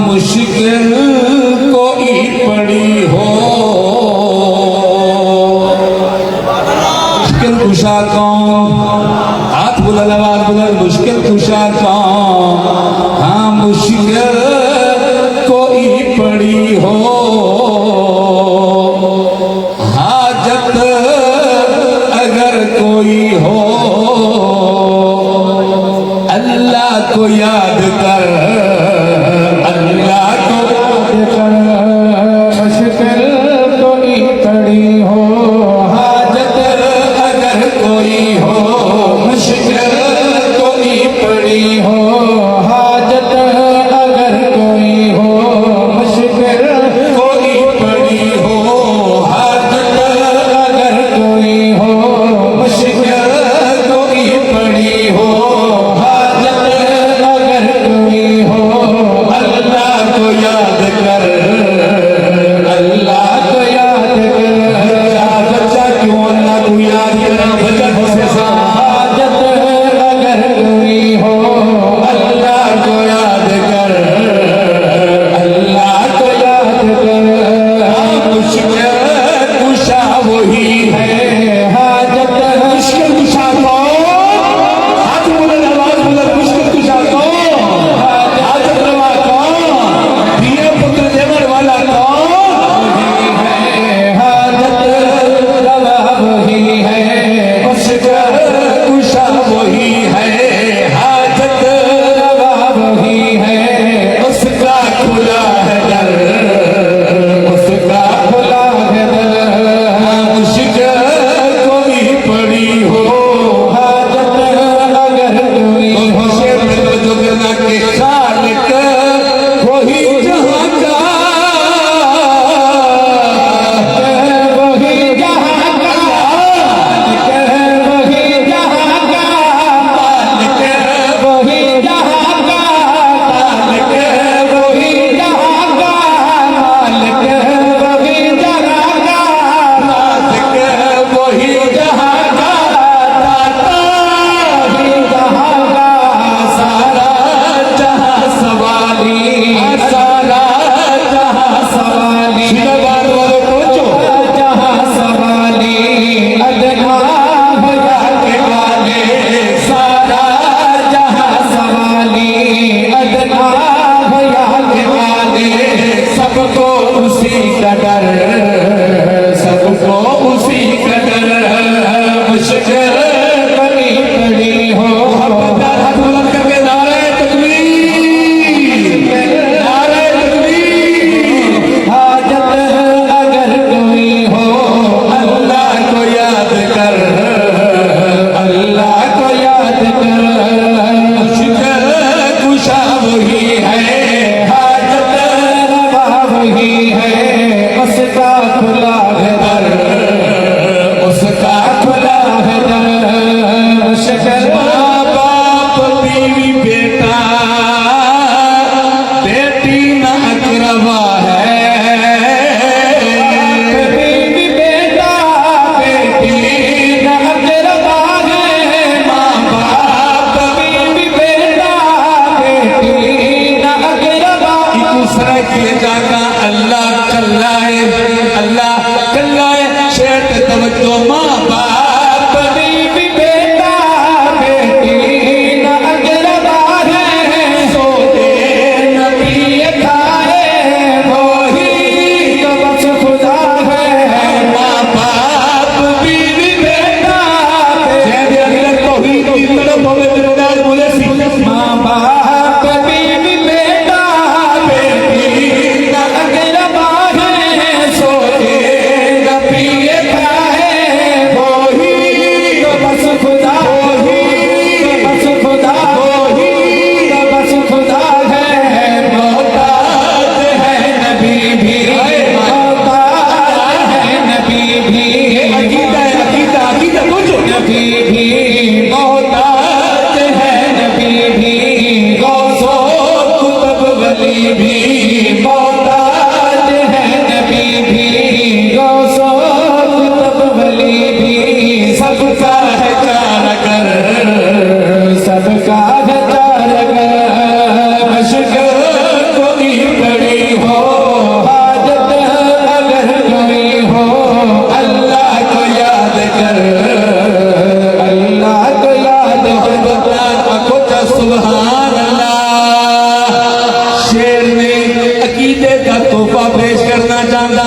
मुश्किल कोई पड़ी हो, मुश्किल कुशा कौन? हाथ बुलंद, आवाज बुलंद, मुश्किल कुशा कौन? हाँ मुश्किल कोई पड़ी हो, हाजत अगर कोई हो, अल्लाह को याद कर, अल्लाह को याद कर। मुश्किल कोई पड़ी हो, हाजत अगर कोई हो, मुश्किल कोई पड़ी हो, हाजत अगर कोई हो, मुश्किल कोई पड़ी हो, हाजत अगर कोई हो, मुश्किल कोई पड़ी हो, हाजत अगर कोई हो, अल्लाह को याद कर, अल्लाह को याद कर। बच्चा क्यों अल्लाह को याद करा? बच्चा हाजत अगर कोई हो, अल्लाह को याद कर, अल्लाह को याद कर। मुश्किल कुशा वही है, हाजत मुश्किल कुशा कौन? हाथ बुलंद, आवाज बुलंद, मुश्किल कुशा कौन? हाजत रवा कौन? दिए पुत्र देवर वाला कौन? हाजत रवा वही है, मुश्किल कुशा वही है, हाजत रवा वही है, उसका खुला है दर, उसका खुला है दर। मुश्किल कोई पड़ी हो, हाजत अगर कोई हो, शेर में जो करना के खालिक वही जहां का, वही जहां का, वही जहां का मालिक, वही जहां का मालिक, वही जहां का मालिक, वही जहां का मालिक, वही जहां का दाता, वही जहां का सारा जहां सवाली, सारा जहां सवाली। बात वाले पहुंचो, जहां सवाली अदना भया के वाले, सारा जहां सवाली अदना भया के वाले, सबको उसी का डर, सबको उसी का डर। मुश्किल बनी पड़ी हो, हाथ बुलंद करके नारे तकबीर, नारे तकबीर। हाजत अगर कोई हो, अल्लाह को याद कर, अल्लाह को याद कर। मुश्किल कुशा वही है, हाजत रवा वही है, उसका खुला है दर, उसका खुला है दर। मुश्किल माँ बाप बीवी बेटा बेटी न अकरवा है, बीवी बेटा बेटी न अकरवा है, माँ बाप बीवी बेटा बेटी न अकरवा। एक दूसरे की जागा अल्लाह कल्लाए, अल्लाह कल्लाए। शेर पे तवज्जो, माँ बाप बीवी बेटा बेटी न अकरवा है, सोते नबी खाए वही तो बस खुदा है। माँ बाप बीवी बेटा बोले सी, माँ बाप बीवी बेटा बेटी न शेर ने अकीदे का तोहफा पेश करना चाहता।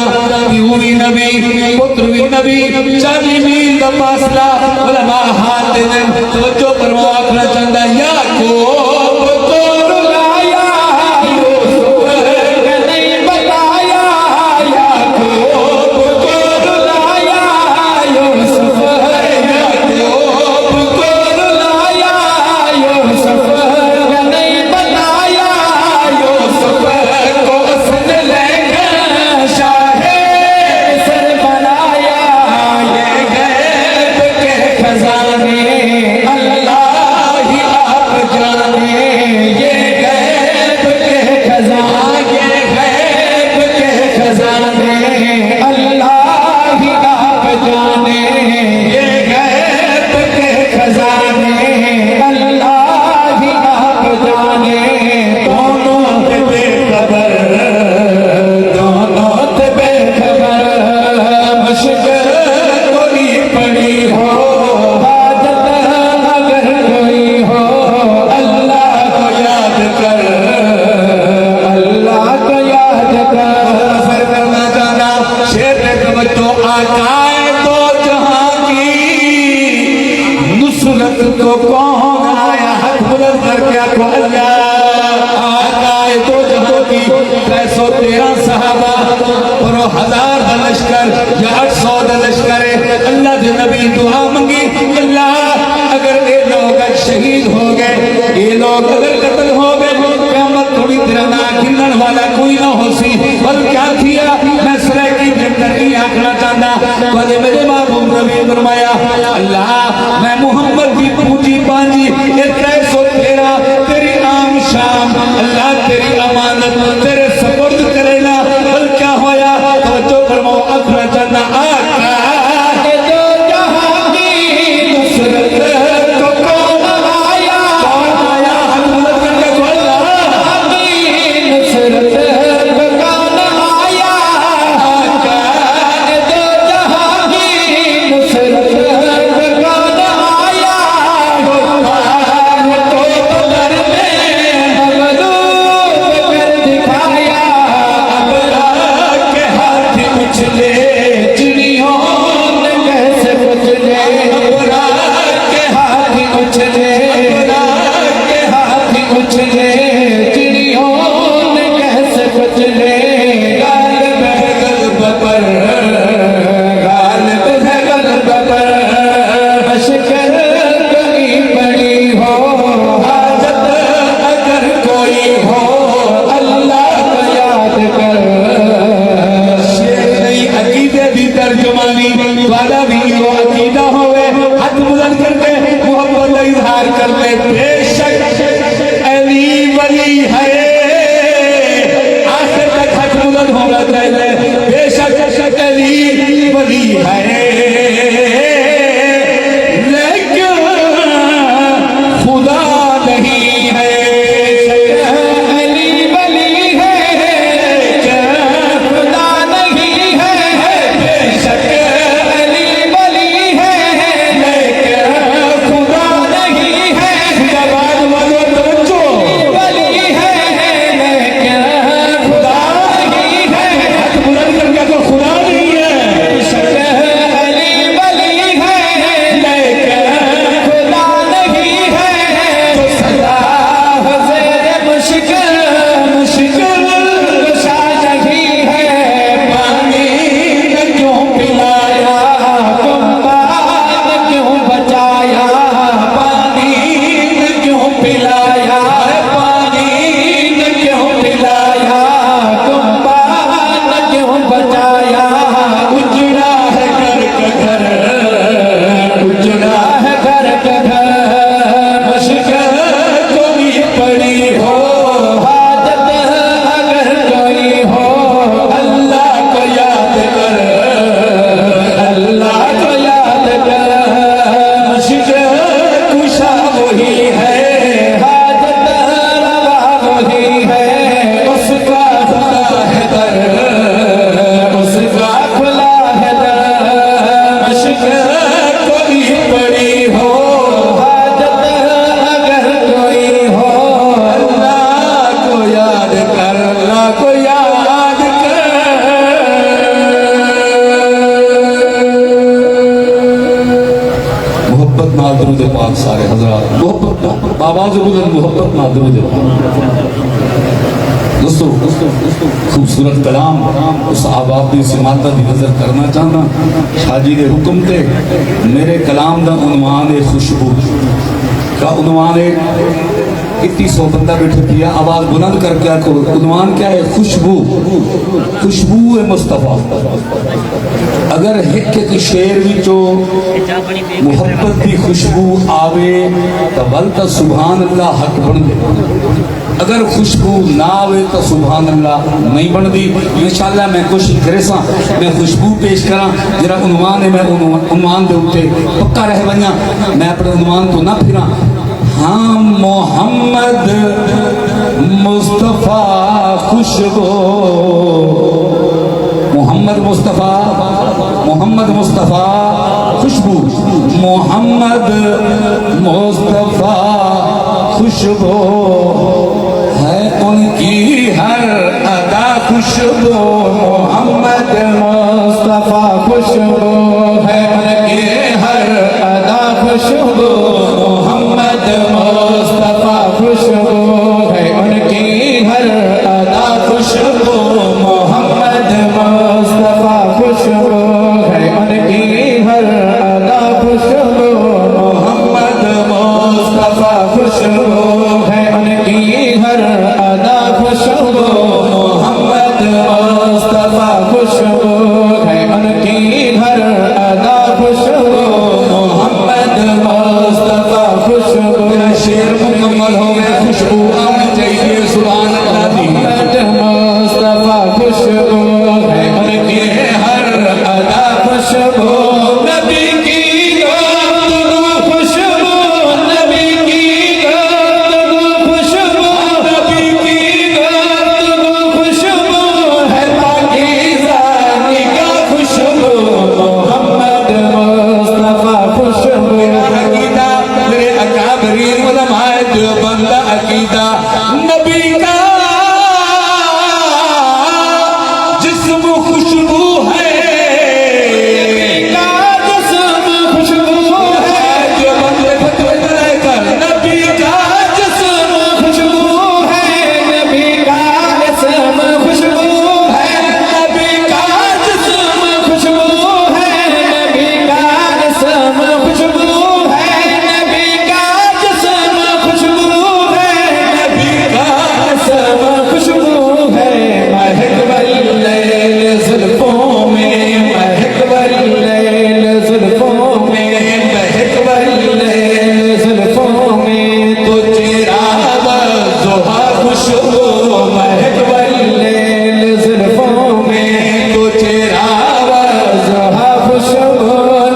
प्यू भी नबी, पुत्र भी नबी, 40 मील का फासला उलमा हाथ दे तवज्जो फरमाओ। आखना चाहता याकूब को रुलाया यूसुफ नहीं बताया, याकूब को रुलाया यूसुफ, याकूब को रुलाया यूसुफ नहीं बताया, यूसुफ को उसने लेकर शाहे सर बनाया। ये गैब के खजाने अल्लाह ही आप जाने, ये गैब के खजाने, ये गैब के खजाने अल्लाह ही आप जाने, ये गैब के खजाने अल्लाह ही आप जाने। दोनों थे बेखबर, दोनों थे बेखबर, मुश्किल कोई पड़ी हो, हाजत अगर कोई हो, अल्लाह को याद कर, अल्लाह को याद कर। फिर करना चाहना शेर ने तवज्जो आकाए तो जहां की नुसरत को कौन आया, हाथ बुलंद करके आको अल्लाह। आकाए तो जहां की 313 सहाबा और 1000 का लश्कर या 800 का लश्कर है। अल्लाह के नबी दुआ मंगी, अल्लाह अगर ये लोग शहीद हो गए, ये लोग अगर कत्ल हो गए, क़यामत थोड़ी देर ना खिलने वाला कोई ना हो सी। और क्या किया मैं सुरह की बेहतरी आखना चाहता। वजह मेरे महबूब नबी फरमाया अल्लाह मैं मोहम्मद की पूजी पांजी ये 313 तेरी आम शाम अल्लाह तेरी अमानत तेरे सपुर्द करेगा। बल क्या होया तवज्जो फरमाओ। आखना चाहता आका के दो जहां की नुसरत को कौन आया, कौन आया, हम बुलंद करके बोल की नुसरत को कौन आया, आका के दो जहां की नुसरत को कौन आया, को याद कर। मोहब्बत नाल दरूद पाक सारे हजरात, मोहब्बत आवाज बुलंद, मोहब्बत नाल दरूद पाक। दोस्तों खूबसूरत कलाम उस आबाद की सिमाता की नजर करना चाहता। शाजी के हुक्म से मेरे कलाम का उन्वान है खुशबू का उन्वान है। इतनी सौ बंदा बैठे किया आवाज बुलंद करके आखो उन्वान क्या है? खुशबू। खुशबू है मुस्तफा। अगर एक शेर विचो मुहब्बत की खुशबू आवे तो वल तो सुभान अल्लाह हक बन गए। अगर खुशबू ना आवे तो सुभान अल्लाह नहीं बनती। इंशाअल्लाह मैं कोशिश करे सा मैं खुशबू पेश करा जरा उन्वान है। मैं उन्वान के उत्ते पक्का रह बना, मैं अपने उन्वान तो ना फिरा। हाँ मोहम्मद मुस्तफ़ा खुशबू, मोहम्मद मुस्तफ़ा, मोहम्मद मुस्तफ़ा खुशबू, मोहम्मद मुस्तफ़ा खुशबू है उनकी हर अदा खुशबू। मोहम्मद मुस्तफ़ा खुशबू है उनकी हर अदा खुशबू। मोहम्मद मुस्तफ़ा खुशबू है उनकी हर अदा खुशबू। मोहम्मद मुस्तफ़ा खुशबू है उनकी हर अदा खुशबू। मोहम्मद मुस्तफ़ा खुशबू है उनकी हर अदा खुशबू। मोहम्मद मुस्तफ़ा खुशबू है उनकी हर अदा खुशबू। मोहम्मद मुस्तफ़ा खुशबू। शेर मुकम्मल हो गया, खुशबू आनी चाहिए सुभान अल्लाह दी। मोहम्मद मुस्तफ़ा खुशबू है उनकी हर अदा खुशबू। नबी की गुफ्तगू खुशबू, नबी की गुफ्तगू खुशबू, नबी की गुफ्तगू खुशबू है पाकीज़ा निगाह खुशबू। मोहम्मद मुस्तफ़ा खुशबू। अकीदा मेरे अकाबरीन उलमाए देवबंद अकीदा नबी का जिस्म खुशबू है, जिस्म खुशबू है। देवबंद फतवे बनाए कर नबी का जिस्म खुशबू है, नबी का जिस्म खुशबू है, नबी का जिस्म खुशबू है, नबी का जिस्म खुशबू है, नबी का जिस्म खुशबू है, नबी का जिस्म खुशबू है। महक वल्लैल ज़ुल्फ़ों में, महक वल्लैल ज़ुल्फ़ों में, महक वल्लैल ज़ुल्फ़ों में तो चिराग ज़ुहा खुशबू। महक वल्लैल ज़ुल्फ़ों में तो चिराग ज़ुहा खुशबू।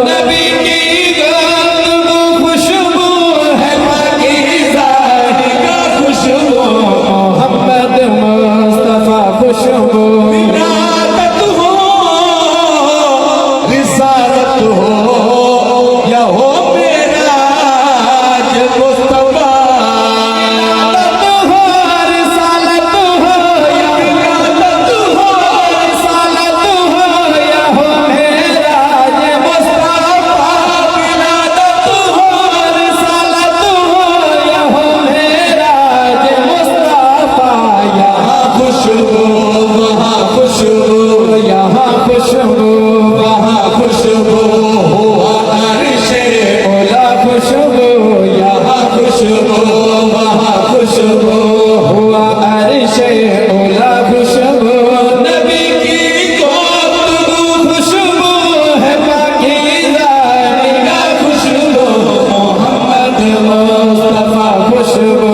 नबी की गुफ्तगू खुशबू है पाकीज़ा निगाह खुशबू। मोहम्मद मुस्तफ़ा खुशबू। विरासत हो रिसालत हो या हो मेराज मुस्तफ़ा। रिसालत हो या विरासत हो, रिसालत हो या हो मेराज मुस्तफ़ा। विरासत हो रिसालत हो या हो मेराज मुस्तफ़ा। यहाँ खुशबू वहाँ खुशबू, यहाँ खुशबू वहाँ खुशबू। हुआ अर्शे ओला खुशबू, यहाँ खुशबू वहाँ खुशबू। हुआ अर्शे ओला खुशबू। नबी की गुफ्तगू खुशबू है पाकीज़ा निगाह खुशबू। मोहम्मद मुस्तफ़ा खुशबू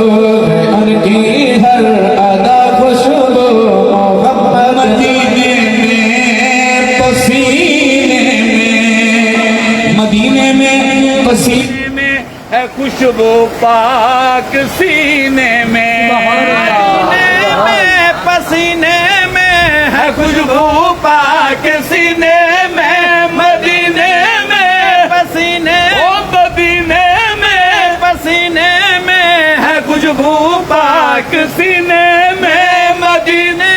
है उनकी हर अदा खुशबू। मोहम्मद मदीने में पसीने में, मदीने में पसीने में है खुशबू पाक सीने में। मदीने में पसीने में है खुशबू पाक सीने में। मदीने में पसीने, ओ मदीने में पसीने में है खुशबू पाक सीने में। मदीने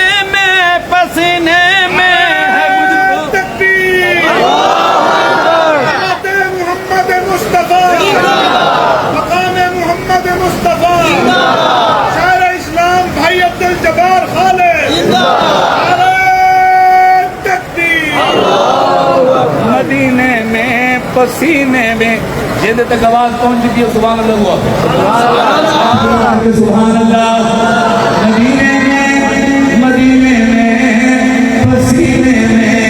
मदीने में पसीने में जिद तक आवाज पहुंच चुकी है। सुभान अल्लाह हुआ, सुभान अल्लाह। मदीने में पसीने में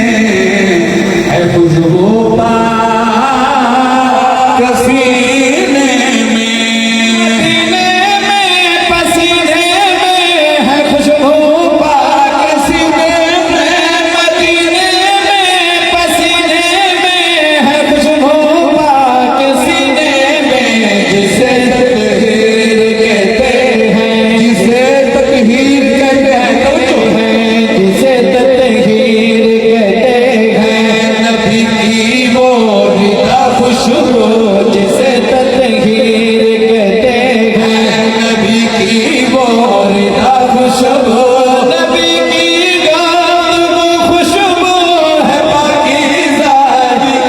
है खुशबू कसीने में, मदीने में पसीने में है खुशबू कसीने में, मदीने में पसीने में है खुशबू कसीने में। जिसे तकहीर कहते हैं, जिसे तकहीर कहते हैं, तो जो है जिसे तकहीर कहते हैं, नबी की वो रिदा खुशबू जिसे तकहीर कहते हैं, नबी की वो रिदा खुशबू, नबी की वो खुशबू है पाकीज़ा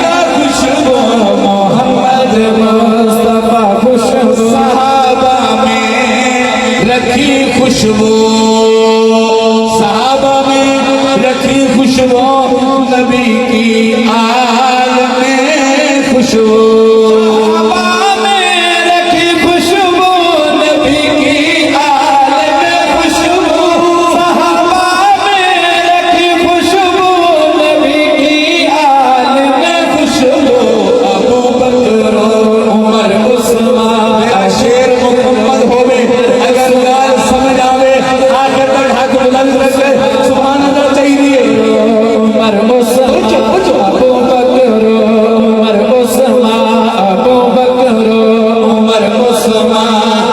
का खुशबू, मोहम्मद मुस्तफा खुशबू, सहाबा में रखी खुशबू, सहाबा में रखी खुशबू, नबी की आल में खुशबू, सहाबा में रखी खुशबू, नबी की आल में खुशबू, सहाबा में रखी खुशबू, नबी की आल में खुशबू। अबू बकर उमर उस्मान शेर मुहम्मद होवे, अगर गाल समझ आवे आगे तक हाथ बुलंद रखे सुभान अल्लाह चाहिए। उमर उस्मान अबू बकर उमर उस्मान अबू बकर उमर उस्मान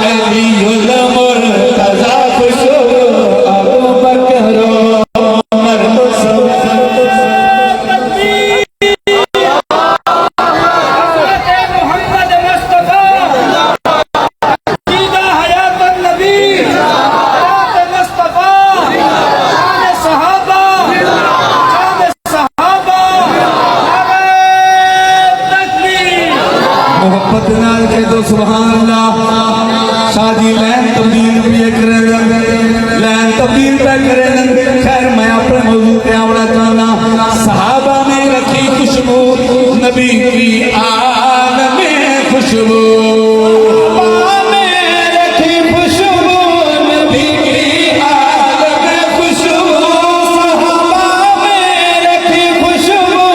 अलीउल मुर्तज़ा खुशबू, अबू बकर उमर उस्मान। मोहम्मद मुस्तफा सीधा हयात नबी, हयात मुस्तफा, शान सहाबा, शान सहाबा, नारे तकबीर। मोहब्बत नाल कह दो सुभान अल्लाह। शादी लैन तब्दील भी करें, लैन तब्दील पे करें। खैर मैं अपने मौजूद पे आवना चाहना, सहाबा में रखी खुशबू, नबी की आल में खुशबू, सहाबा में रखी खुशबू, नबी की आल में खुशबू, सहाबा में रखी खुशबू,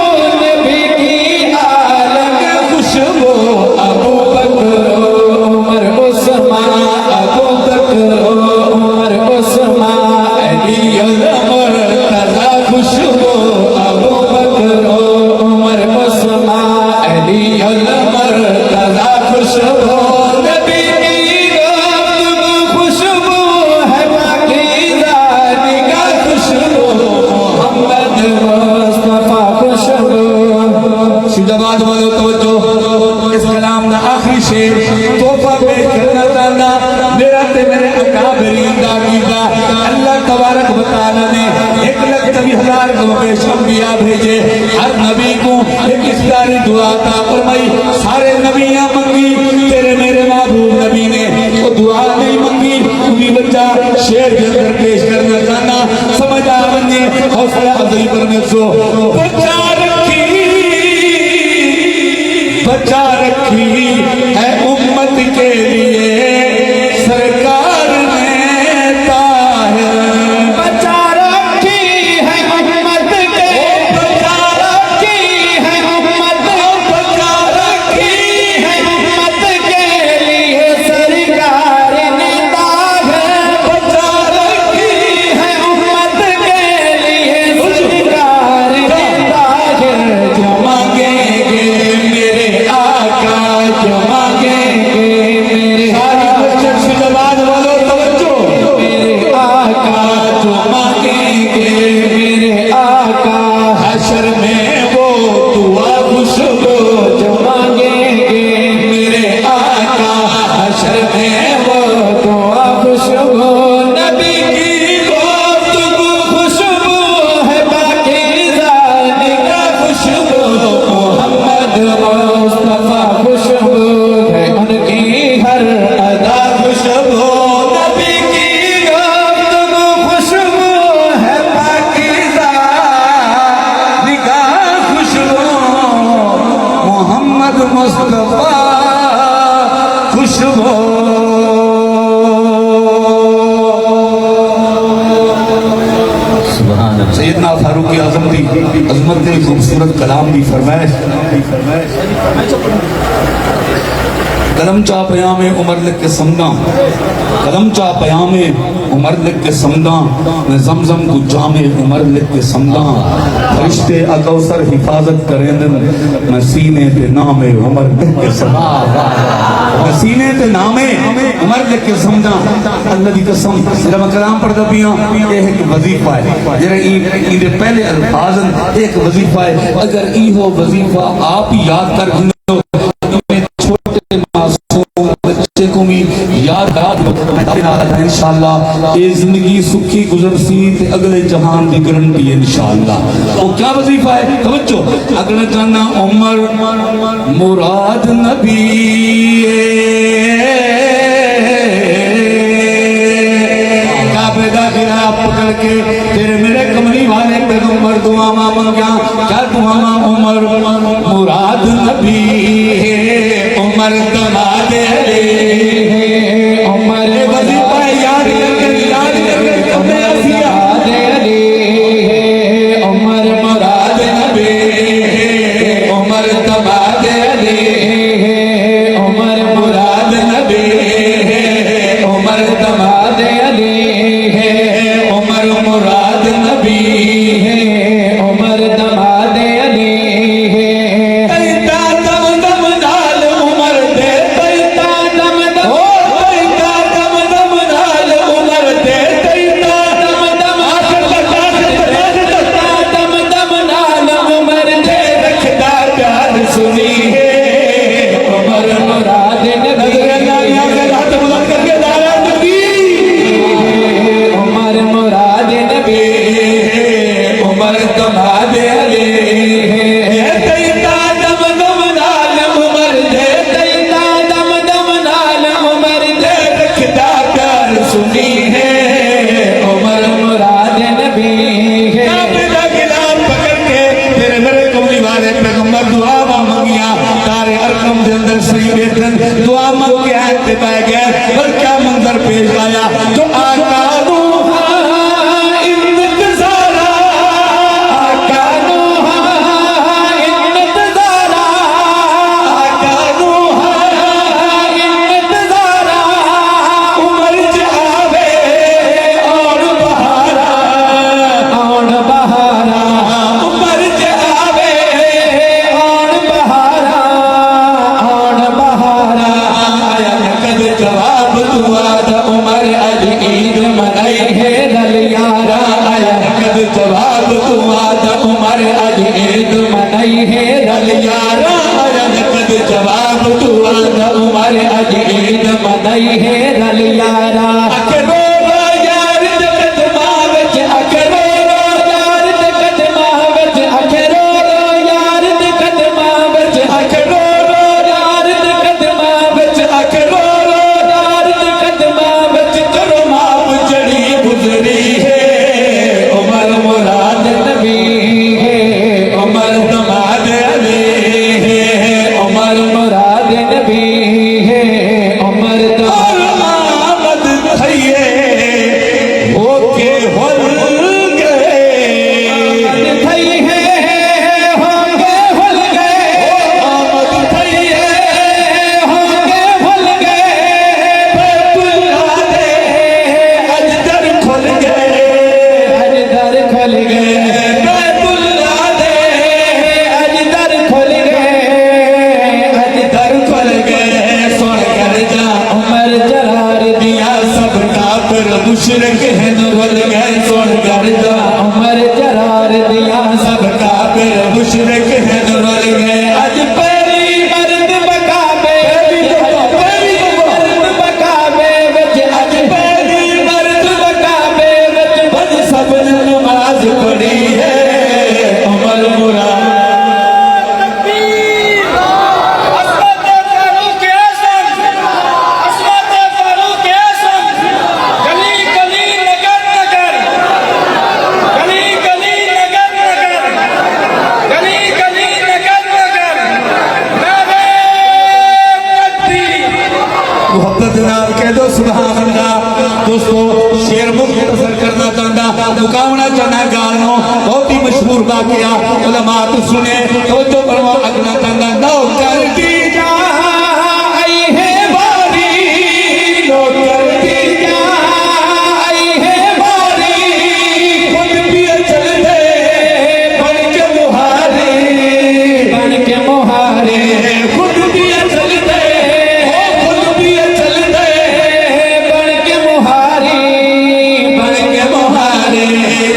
नबी की आल में खुशबू। अबू बकर उमर उस्मान अबू बकर उमर उस्मान अलीउल मुर्तज़ा खुशबू, अबू बकर उमर उस्मान अलीउल मुर्तज़ा खुशबू, नबी की खुशबू है पाकीज़ा का खुशबू, मोहम्मद मुस्तफा खुशबू। शिदाबाद वालों तवज्जो, इस कलाम का आखिरी शेर तोहफा पेश करना चाहना, मेरा ते मेरे अकाबरीन दा कीदा। अल्लाह तबारक व तआला ने 1,24,000 पेश अंबिया भेजे, हर नबी को एक इफ्तारी दुआ अता फरमाई। सारे नबियां मंगी, तेरे मेरे महबूब नबी ने वो दुआ नहीं मंगी। भी बच्चा शेर के अंदर पेश करना चाहना, समझ आ बने हौसला अफजाई करने सो। बचा रखी है उम्मत के लिए सरकार ने ताहिर, बचा रखी है उम्मत के, बचा रखी है उम्मत, बचा रखी है उम्मत के लिए सरकार ने ताहिर, बचा रखी है उम्मत के लिए सरकार ने ताहिर। जो मांगेंगे मेरे आका सैयदना फारूक आजम की अजमत ने खूबसूरत कलाम की फरमाइश कलम चा पयामे उमर लिख के समदा कलम चा पयामे उमर लिख के समदा मैं जमजम को जामे उमर लिख के समदा फरिश्ते अकौसर हिफाजत करें मैं सीने ते नामे उमर लिख के समदा मैं सीने ते नामे उमर लिख के समदा अल्लाह दी कसम जब मैं कलाम पढ़दा पिया ये एक वजीफा है जरा इदे पहले अल्फाज एक वजीफा है अगर ई हो वजीफा आप याद कर बच्चे को भी याद इंशाअल्लाह ये जिंदगी सुखी गुजरसी ते अगले जहान की गारंटी है इंशाअल्लाह। वो क्या वजीफा है तवज्जो अगला जाना उमर मुराद नबी काबे दा गिलाफ पकड़ के तेरे मेरे कमली वाले पैगंबर दुआ मांगा क्या दुआ उमर मुराद नबी उमर दमाद उमर वजीफा याद करके कमरे आसिया उमर मुराद नबी उमर दमाद उमर मुराद नबी उमर दमाद उमर मुराद नबी उमर दमाद दुआ मंग के आते पै गए और क्या मंजर पेश आया तो आका मुशरक है नवल गए सोन करदा उमर जरार दिया सब काफिर मुशरक है नवल गए आज पहली मर्द बकाबे मर्द बकाबे विच आज पहली मर्द बकाबे विच बद सब नमाज पढ़ी ना गानो बहुत ही मशहूर वाकया उलमा तो सुने तो परवा अगला तंगा नौकर की जा आई है बारी नौकर की जा आई है बारी खुद भी चल दे बन के मुहारे खुद भी चल दे खुद भी चल दे बन के मुहारे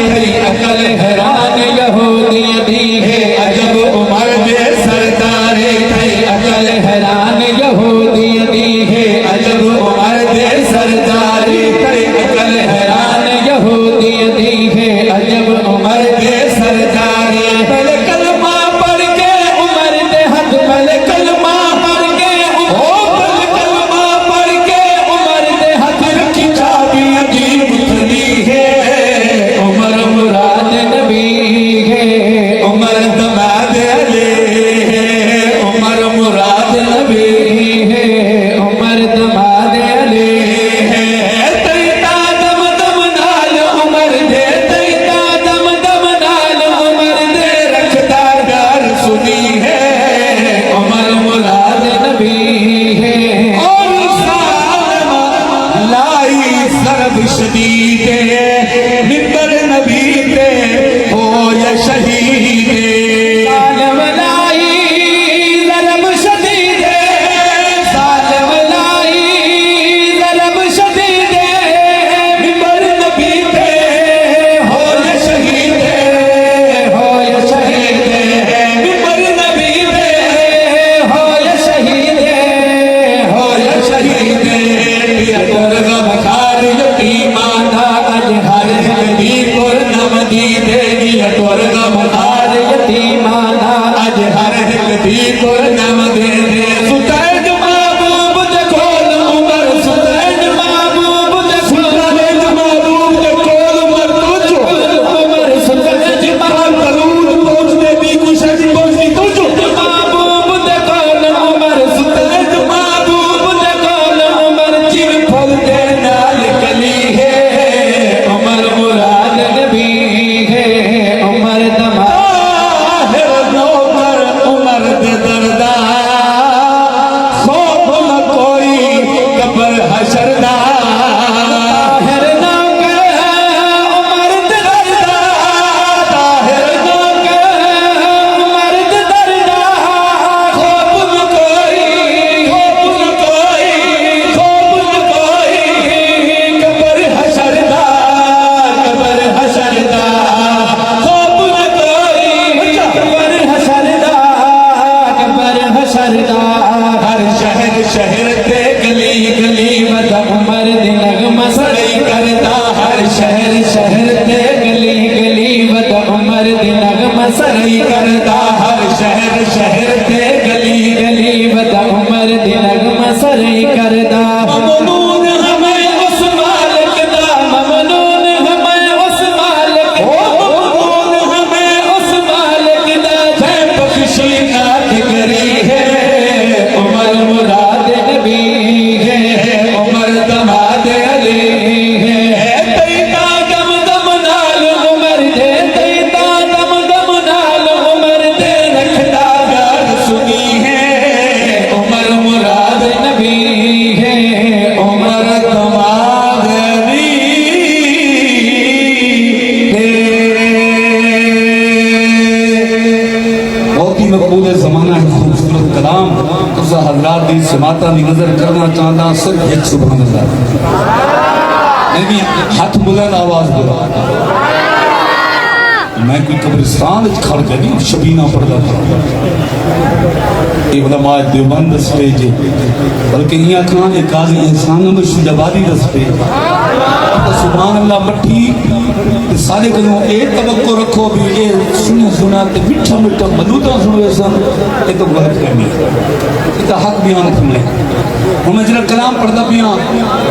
तेरी अकल हैरान यहूदियत दी है अजब उमर दे सरदारे तेरी अकल हैरान यहूदियत दी है अजब उमर दे सरदारे तेरी अकल हैरान यहूदियत दी है अजब उमर दे सरदारे पहले कलमा पढ़ के उमर दे हद पहले कलमा पढ़ के पहले कलमा पढ़ के उमर दे हद की चाबी अजीब खुली है उमर मुराद नबी है उमर दमाद अली है उमर मुराद नबी है उमर दमाद अली है तैता दम दम नाल उमर दे तैता दम दम नाल उमर दे रखता डर सुनी है उमर मुराद नबी है और सालमा लाई सरब शदीद मिंबर नबी पे हो या शहीद सालम लाई ज़रब शदीद सालम लाई ज़रब शदीद मिंबर नबी पे हो या शहीद मिंबर नबी पे हो या शहीद दुर्गा बखार यतीमाना अज हर दी पुर नम दी देगी दुर्गा बखार यतीमाना अज हर दी पुर नम दे दे सुतैज महबूब दे खोल उमर सुतैज महबूब दे सुतैज महबूब दे खोल उमर तुझो उमर सुतैज महबूब पहुंचने भी कुछ पहुंचनी तुझो महबूब दे खोल उमर सुतैज महबूब दे खोल उमर जिन फल दे नाल कली है उमर मुराद नबी है उमर दमाद नौकर उमर दे दरदा खौफ न कोई कब्र हशरदा ताहिर नौकर उमर दे दरदा ताहिर नौकर उमर दे दरदा खौफ न कोई कब्र हशरदा खौफ न कोई कब्र हशरदा हर शहर शहर ते गली गली मत उमर दे नगमा सड़ई करदा हर शहर शहर ते गली गली मत उमर दे नगमा सड़ई करदा हर शहर शहर ते गली गली मत उमर दे नगमा सड़ई करदा ममनून हमें उस मालिक दा ममनून हमें उस मालिक ममनून हमें उस मालिक दा जय बख्शी नाथ करी है उमर मुराद नबी है उमर दमाद अली है तैता दम दम नाल उमर दे तैता दम दम नाल उमर दे रखता डर सुनी है उमर मुराद नबी है उमर दमाद अली है बहुत ही मकबूल ज़माना है खूबसूरत कलाम तुसा हजरात दी समाता दी नजर करना चाहता सिर्फ एक सुभान अल्लाह मैं भी हाथ बुलंद आवाज बोला मैं कोई कब्रिस्तान खड़ के नहीं शबीना पढ़ता था ये उलमा देवबंद स्टेज बल्कि यहाँ खान एक काजी इंसान मुर्शिदाबादी दा स्टेज तो सुभान अल्लाह मट्ठी सारे कदों ए तवक्को रखो भी ये सुना सुना ते मिठा मिठा मधुता सुनो सन ये तो गलत करनी ये तो हक बयान करने हम जरा कलाम पढ़ता पिया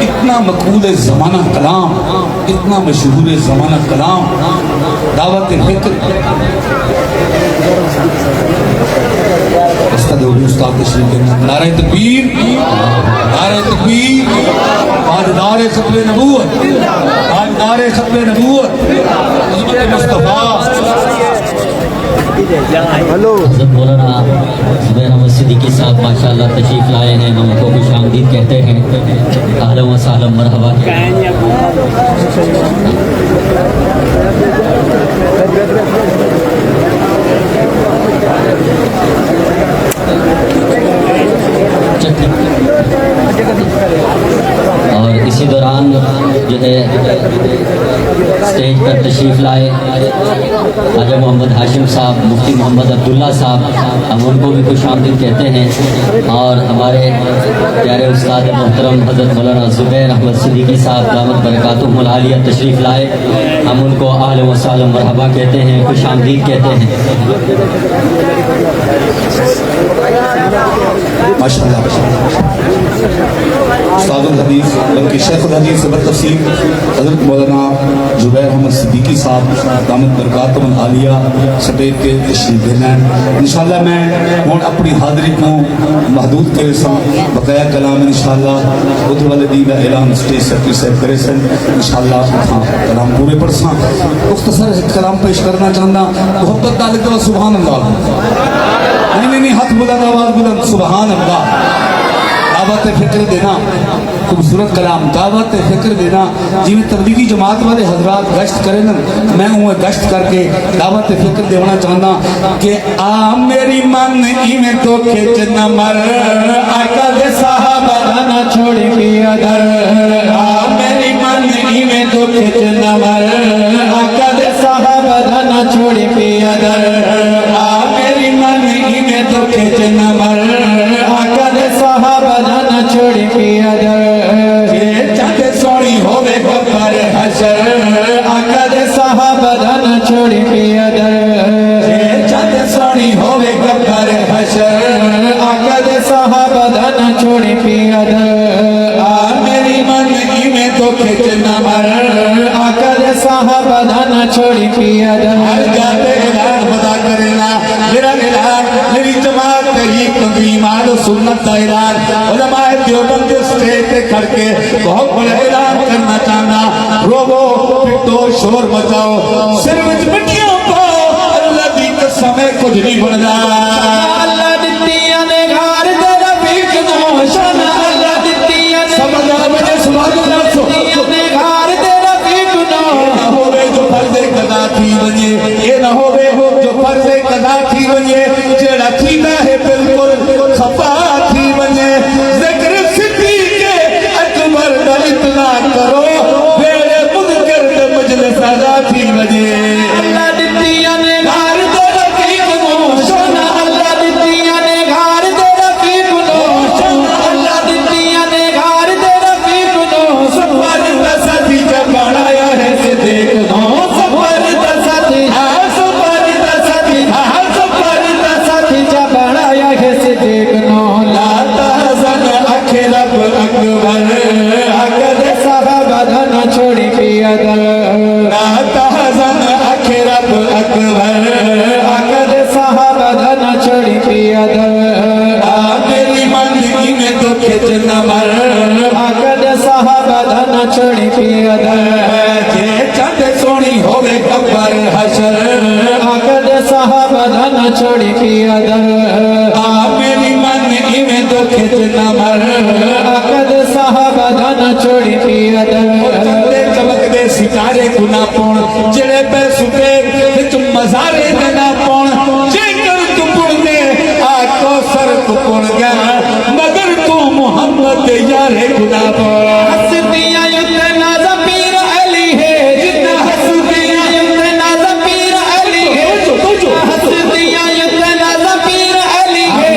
इतना मकबूल ज़माना कलाम इतना मशहूर ज़माना कलाम दावत फिक्र उस्ताद तशरीफ नारे तकबीर ताजदार खतरे नबूवत नारे खत्म नबूवत मुस्तफा। हेलो हज़रत मौलाना ज़ुबैर अहमद सिद्दीकी साहब माशाअल्लाह तशरीफ़ लाए हैं, हम उनको खुश आमदीद कहते हैं। अहलन व सहलन मरहबा। और इसी दौरान जो है स्टेज पर तशरीफ़ लाए ख्वाजा मोहम्मद हाशिम साहब, मुफ्ती मोहम्मद अब्दुल्ला साहब, हम उनको भी खुश आमदीद कहते हैं। और हमारे प्यारे उस्ताद मोहतरम हज़रत मौलाना ज़ुबैर अहमद सिद्दीकी साहब दामत बरकातुहुमुल आलिया तशरीफ़ लाए, हम उनको अहलन व सहलन मरहबा कहते हैं, खुश आमदीद कहते हैं। माशाअल्लाह उस्तादुल हदीस बल्कि शेखुल हदीस ज़बर तफसीर हज़रत मौलाना ज़ुबैर अहमद सिद्दीकी साहब दामत बरकातुहुल आलिया स्टेज के तशरीफ देना। इंशाअल्लाह मैं हुण अपनी हाज़री को महदूद करे सा बकाया कलाम इंशाअल्लाह उधर वाले दी का ऐलान स्टेज सेक्रेटरी साहब करे सन। इंशाअल्लाह कलाम पूरे पढ़ सा मुख्तसर कलाम पेश करना चाहना। मोहब्बत नाल कहो सुभान अल्लाह। नहीं हाथ बुलंद आवाज बुलंद सुभान अल्लाह। दावत फिक्र देना खूबसूरत कलाम दावत फिक्र देना जिमें तबलीगी जमात वाले हजरात गश्त करें ना, मैं उन्हें गश्त करके दावत फिक्र देना चाहना कि आ मेरी मन इमें तो खिंच न मर आका दे साहबा ना छोड़ पिया दर। आ मेरी मन इमें तो खिंच न मर आका दे साहबा ना छोड़ पिया दर। आ मेरी मन इमें तो खिंच न मर आका दे साहबा ना छोड़ पिया दर। चंद सोनी होवे गब्बर हशर आका दे साहबा ना छोड़ पिया दर। चंद सोनी होवे गब्बर हशर आका दे साहबा ना छोड़ पिया दर। आ मेरी मन इमें तो खिंच न मर आका दे साहबा ना छोड़ पिया दर। हर जाते ऐलान बता करना मेरा ऐलान मेरी जमात तेरी तंजीमात सुन्नत का ऐलान उलमाए देवबंद स्टेज पे खड़ के बहुत बड़ा ऐलान करना चाहना। रोवो पिटो शोर मचाओ सिर विच मिट्टियां पाओ अल्लाह दी कसम कुछ नहीं बनदा। अल्लाह दित्तियां ने घर तेरा बीच नौशन अल्लाह दित्तियां ने समझा बजे सुभान अल्लाह ने घर तेरा बीच ना होवे जो फर्ज़े कदा थी वने ये ना होवे जो फर्ज़े कदा थी वने जेड़ा थींदा है बिल्कुल खफा थी वने। ज़िक्र सिद्दीक़ अकबर दा इतना करो वेड़े मुनकर दे मजलिस अदा थी वने। अल्लाह दित्तियां ने घर तेरा बीच नौशन अल्लाह दित्तियां ने घर तेरा बीच नौशन अल्लाह दित्तियां ने घर तेरा बीच नौशन। सफर दा साथी जब बनाया है से देख नो सफर दा साथी सफर दा साथी सफर दा साथी जब बनाया है से देख नो ला तहज़न अखे रब अकबर आका दे साहबा ना छोड़ पिया दर। ला तहज़न अखे रब अकबर आका दे साहबा ना छोड़ पिया दर। आ मेरी मन में तो खिंच न मर आका दे साहबा ना छोड़ पिया दर। जे चंद सोनी होवे गब्बर हशर आका दे साहबा ना छोड़ पिया दर। आ मेरी मन में तो खिंच न मर आका दे साहबा ना छोड़ पिया दर। चमकदे सितारे गुना पौन जेड़े पे सुते विच मज़ारे दे ना पौन जेकर तू पुण दे आ कौसर तू पुण गया मगर तू मोहम्मद यारे गुना पौन। हसदियां इतना ज़पीर अली है जितना हसदियां इतना ज़पीर अली है हसदियां इतना ज़पीर अली है।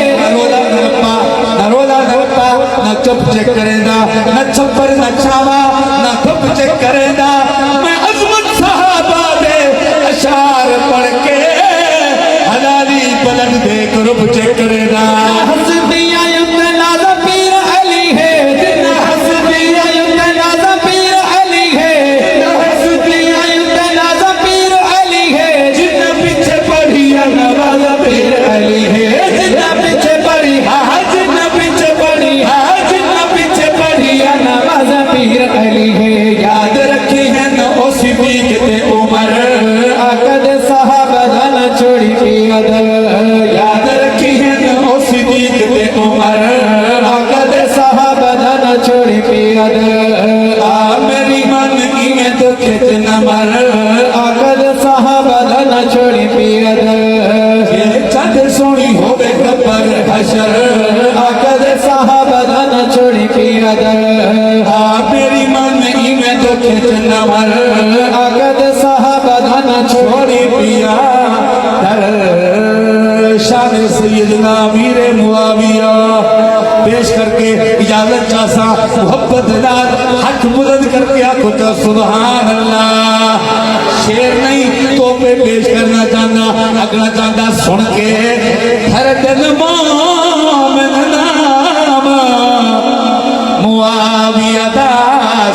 नरोला नरपा न चुप चेक करेगा न छप्पर न छावा न धुप चेक करेगा। मैं अज़मत साहबा दे अशार पढ़ के हलाली पलट देख रुप चेक करेगा। हसदियां न छोड़ी पिया दर चंद सोनी होवे खबर हशर आका दे साहबा दा न छोड़ी पिया दर मेरी मन में मैं तो खेचना मर आका दे साहबा दा न छोड़ी पिया दर शान सैयदना अमीर मुआविया पेश करके इजाजत चासा मोहब्बत नाल हाथ बुलंद करके आखो तो सुभान अल्लाह। शेर नहीं तो पे पेश करना चाहना अगला चाहता सुन के हर दिन मोमिन नाम मुआविया दा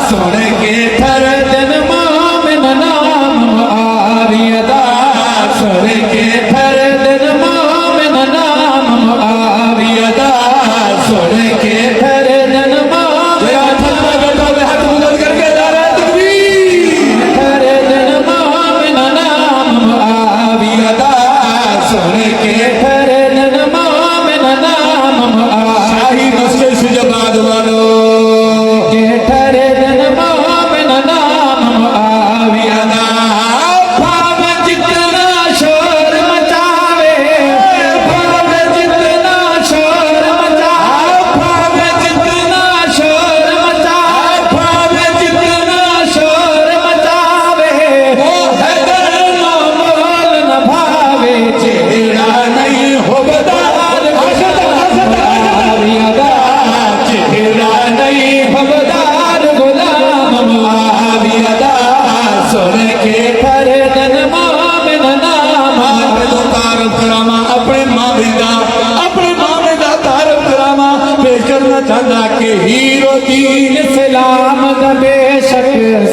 सुन के हर दिन मोमिन नाम मुआविया दा सुन के हर दिन मोमिन नाम मुआविया दा सुन के हर दिन हाथ बुलंद करके नारे तकबीर हर दिन मोमिन नाम मुआविया दा सुन के हर दिन मोमिन नाम शाही मस्जिद सुजबाद वालो के हर दिन मोमिन नाम मुआविया दा भाव जितना शोर मचावे भाव जितना शोर मचावे भाव जितना शोर मचावे भाव जितना शोर मचावे वो हैदर नो मोल न भावे चेहरा नहीं हो बदार मुआविया दा चेहरा नहीं हो बदार गुलाम मुआविया दा सुन के हर दिन मोमिन नाम तो तारफ करामा अपने मामे दा तारफ करामा पेश करना चाहता कि हीरो दीन इस्लाम दा बेशक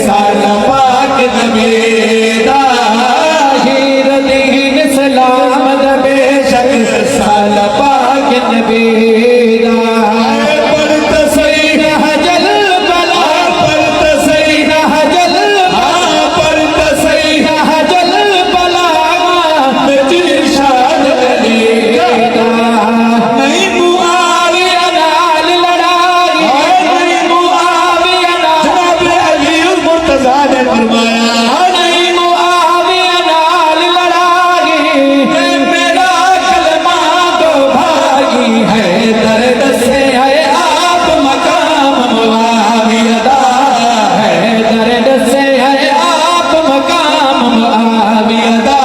साला पाक नबीदा हीरो दीन इस्लाम दा बेशक साला पाक नबीदा पढ़त सही हजल बला पढ़त सही हजल पढ़त सही हजल बला मेरी शान अलीदा नहीं मुआविया नाल लड़ाई नहीं मुआविया नाल जनाब अली मुर्तजा ने फरमाया नहीं मुआविया नाल लड़ाई मेरा कलमा तो भागी है दर्द से है आप मकाम मुआविया दा है दर्द से है आप मकाम मुआविया दा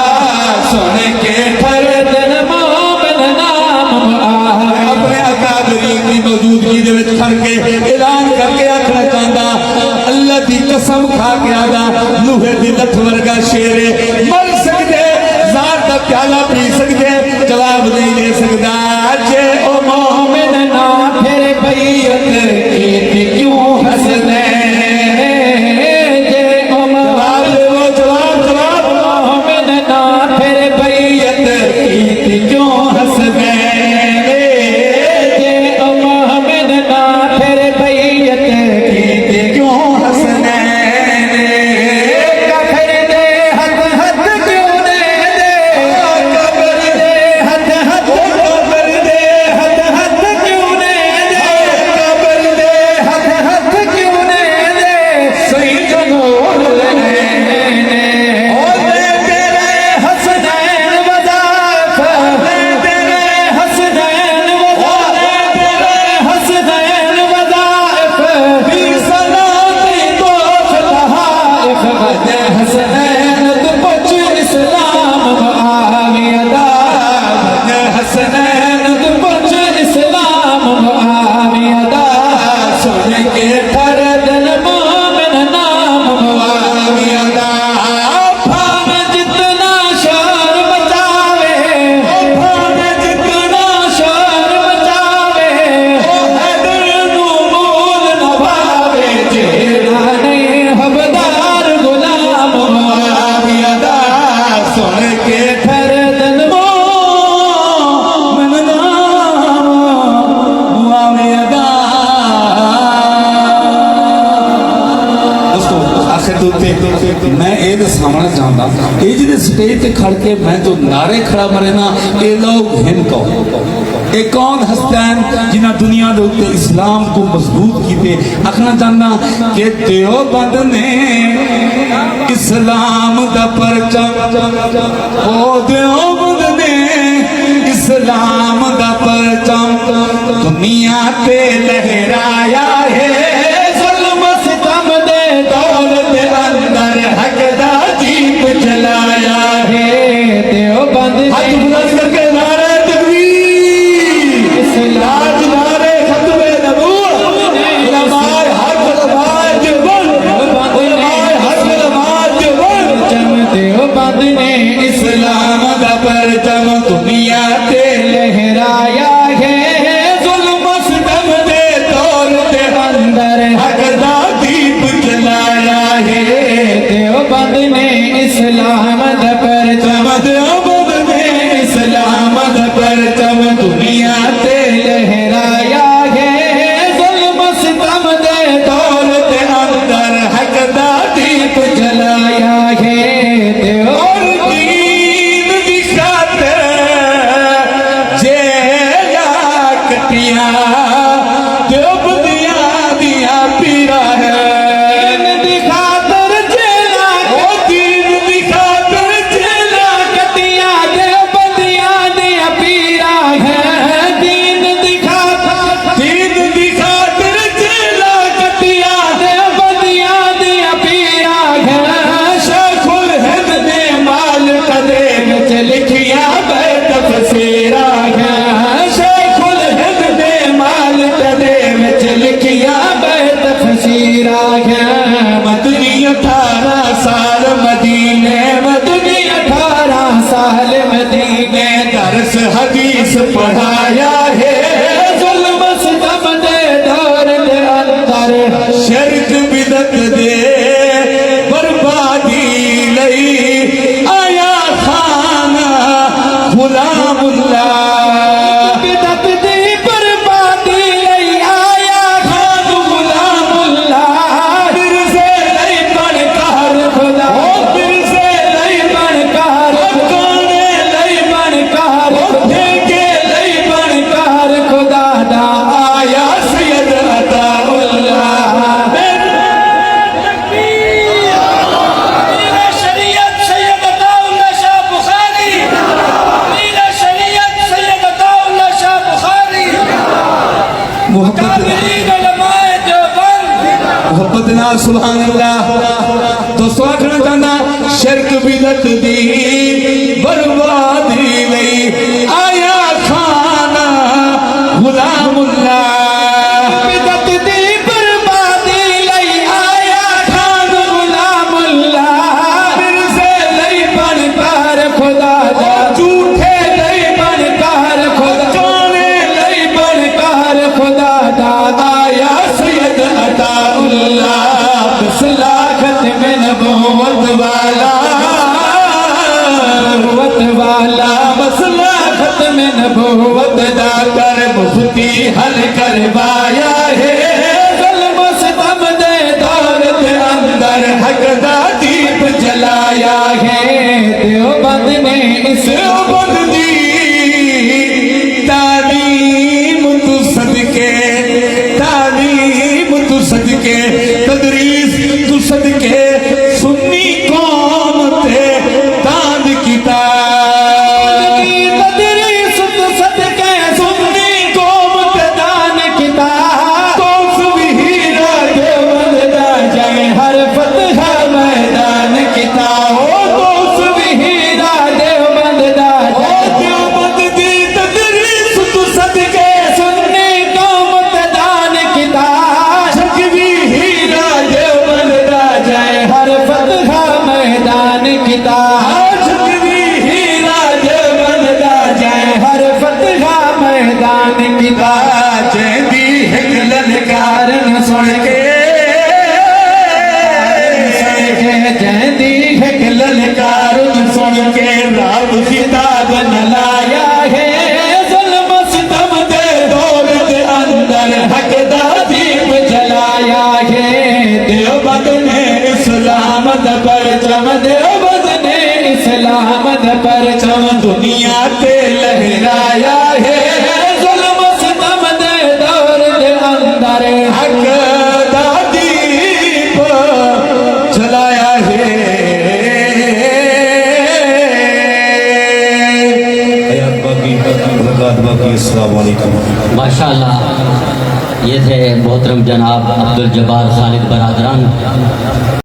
सुन के हर दिन मोमिन नाम मुआविया अपने अकादरी की मौजूदगी दे विच खड़ के ऐलान करके आखना चाहता अल्लाह दी कसम खा के आदा लूहे दी लठ वर्गा शेर मर सकदे ज़ात दा प्याला पी सकदे जवाब नहीं दे सकदा जे ओ मोमिन ना फिर बैयत कीती क्यों हसदे जे ओ जवाब मोमिन ना फिर बैयत कीती क्यों हसदे जे ओ मोमिन ना फिर बैयत कीती क्यों हसदे कफर दे हथ हथ क्यों दे दे कबर दे हथ हथ कबर दे हथ हथ क्यों दे दे कबर दे हथ हथ क्यों दे दे सही जनूर लेने ओ दे तेरे हसनैन वज़ाइफ दे तेरे हसनैन वज़ाइफ दे तेरे हसनैन वज़ाइफ भी सलाती तो लहाइफ दे हसनैन तो बच इस्लाम मुआविया दा दे हसनैन तो बच इस्लाम मुआविया दा सुन के हर दिन मोमिन नाम मुआविया दा भाव जितना शोर मचावे भाव जितना शोर मचावे हैदर नो मोल न भावे चेहरा नहीं हबदार गुलाम मुआविया दा सुन के हर दिन मोमिन नाम मुआविया दा दोस्तों आखिर तो मैं ये दसाना चाहता ये जिहदे स्टेज ते खड़ के मैं तो नारे खड़ा मरे ना ये लोग हिन कहो ये कौन हस्तियां जिन्हें दुनिया के उत्ते इस्लाम को मजबूत किए। आखना चाहना कि देवबंद ने इस्लाम दा परचम, ओ देवबंद ने इस्लाम दा परचम दुनिया पे लहराया है। ज़ुल्म सितम दे दौर दे अंदर हक दा दीप जलाया है। देवबंद हाथ बुलंद करके नारे तकबीर, इस्लाम नारे खत्मे नबूवत, उलमाए हक उलमाए देवबंद, उलमाए हक उलमाए देवबंद। देवबंद ने इस्लाम दा परचम दुनिया पे लहराया है। ज़ुल्म सितम दे दौर दे अंदर हक दा दीप जलाया है। देवबंद ने इस्लाम दा परचम, देवबंद ने इस्लाम दा परचम दुनिया ते लहराया है। ज़ुल्म सितम दे दौर दे अंदर हक दा दीप जलाया है। और दीन दी खातिर जेला कटिया देवबंदिया दिया पीरा है। दीन दी खातिर जेला, ओ दीन दी खातिर जेला कटिया देवबंदिया दिया पीरा है। दीन दी खातिर जेला कटिया देवबंदिया दिया पीरा है। शेखुल हिंद ने माल कदे विच लिखिया बैत फसीरा है। शेखुल हिंद ने माल कदे विच लिखिया बैत फसीरा है। मदनी 18 साल मदीने, मदनी 18 साल मदीने दरस हदीस पढ़ाया है। ज़ुल्म सितम दे दौर दे अंदर शिरक बिदत दे बर्बादी लई आया खाना गुलामुल्लाह। बिदत दी बर्बादी लई आया खान गुलामुल्लाह। फिर से लई बनकार खुदा, फिर से लई बनकार गाने लई बनकार के लई बनकार खुदा दा आया सैयद अताउल्लाह। शरीयत सैयद अताउल्लाह शाह बुखारी, शरीयत सैयद अताउल्लाह शाह बुखारी, काबिरीन उलमाए देवबंद। मोहब्बत नाल सुभान अल्लाह। दोस्तों आखना चाहना शिरक बिदत दी बर्बादी लई आया खाना गुलामुल्लाह। बिदत दी बर्बादी लई आया खान गुलामुल्लाह। फिर से लई बनकार खुदा दा, झूठे लई बनकार खुदा, जाने लई बनकार खुदा दा आया सैयद अताउल्लाह। बिस्लाखत में नबूवत वाला, नबूवत वाला बिस्लाखत में नबूवत दा कर मुफ्ती हल करवाया है। ज़ुल्म सितम दे दौर दे अंदर हक दा दीप जलाया है। देवबंद ने इस्लाम दी तालीम तू सदके, तालीम तू सदके, तदरीस तू सदके सुन्नी कौम ते दान किताब। तदरीस तू सदके सुन्नी कौम ते दान किताब। कौस भी हीरा देवबंद दा जाए हर फतह मैदान किताब। कौस भी हीरा देवबंद दा जाए देवबंद दी तदरीस तू सदके सुन्नी कौम ते दान किताब। जग भी हीरा देवबंद दा जाए हर फतह मैदान किताब। जग भी हीरा देवबंद दा जाए हर फतह मैदान किताब। जैदी हिक ललकार न सुन के, जैदी हिक ललकार न सुन के रब खिताब न लाया है। ज़ुल्म सितम दे दौर दे अंदर हक दा दीप जलाया है। देवबंद ने इस्लाम दा परचम, देवबंद ने इस्लाम दा परचम दुनिया पे लहराया है। मुलाकात बाकी। अस्सलाम वालेकुम। माशाअल्लाह ये थे मोहतरम जनाब अब्दुल जब्बार खालिद बरादरान।